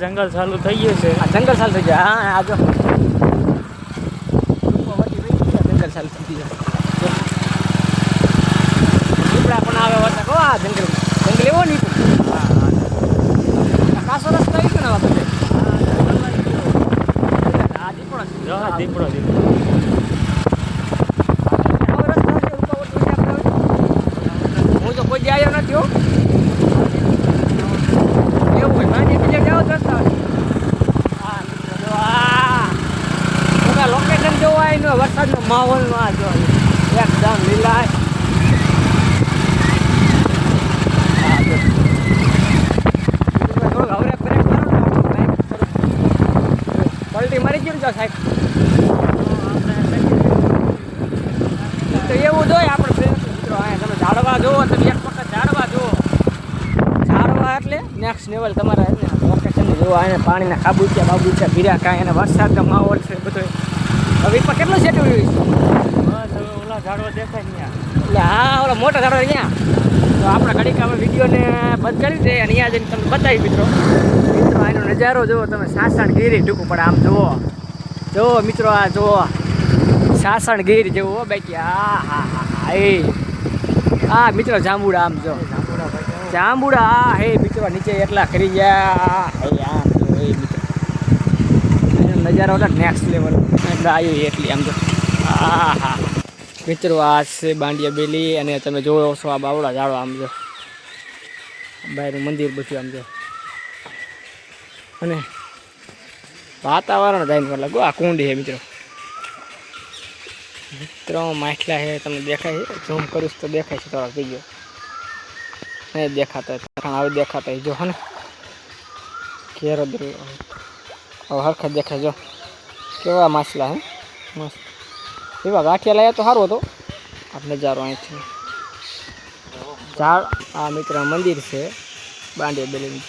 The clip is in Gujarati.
જંગલ ચાલુ થઈ ગયું છે. આ જંગલ ચાલુ થઈ ગયા. હા આ જો જંગલ ચાલુ થઈ ગયા. દીપડા પણ આવે વરસાદ. કહો આ જંગલ એવો નહીં. કાસો રસ્તો આવી ગયો ને બધે. આ દીપડો જો આ દીપડો હું તો કોઈ આવ્યો નથી હો. એવું હોય માંડી બીજા જાઓ તો રસ્તા લોકેશન જોવા એનો વરસાદનો માહોલ આ જો એકદમ લીલા. પલટી મારી ગયું જો સાહેબ. તો એવું જોઈએ આપણે મિત્રો. અહીંયા તમે ઝાડવા જુઓ તમે એક વખત ઝાડવા જુઓ. ઝાડવા એટલે નેક્સ્ટ લેવલ તમારે લોકેશન જોવા. એને પાણીના ખાબુચિયા બાબુચિયા ભીર્યા કાંઈ એને વરસાદનો માહોલ છે બધો. હવે પણ કેટલું સેટું રહ્યું છે. બસ હવે ઓલા ઝાડવા દેખાય ત્યાં. એટલે હા ઓલા મોટા ઝાડવા ત્યાં. તો આપણે ઘડીક આપણે વિડીયોને બંધ કરી દઈએ અને અહીંયા જઈને તમને બતાવી મિત્રો. મિત્રો એનો નજારો જુઓ તમે. સાસણગીરી ટૂંકું પડે આમ જુઓ. જુઓ મિત્રો આ જુઓ સાસણગીર જેવું બાકી. હા હા હા હા એ હા મિત્રો જાંબુડા આમ જો જાંબુડા. હા હે મિત્રો નીચે એટલા કરી ગયા. હે આમ જો એ મિત્રો એનો નજારો હતો નેક્સ્ટ લેવલ. એટલે આવ્યું એટલી આમ જો. હા હા મિત્રો આ છે બાંડિયા બેલી. અને તમે જોવો છો આ બાવળા ઝાડો આમ જો. બહારનું મંદિર બધું આમ જો. અને વાતાવરણ જાય લાગુ આ કુંડી છે મિત્રો. મિત્રો માછલા છે તમને દેખાય છે. ઝૂમ કરીશ તો દેખાય છે. થોડાક થઈ ગયો નહીં દેખાતા. હવે દેખાતા જો હે ને ઘેરો હવે હરખા દેખાય. જો કેવા માછલા હે મસ્ત. એવા ગાંઠિયા લાવ્યા તો સારું હતો. આ નજારો અહીંથી ઝાડ. આ મિત્ર મંદિર છે બાંડિયા બેલીનું.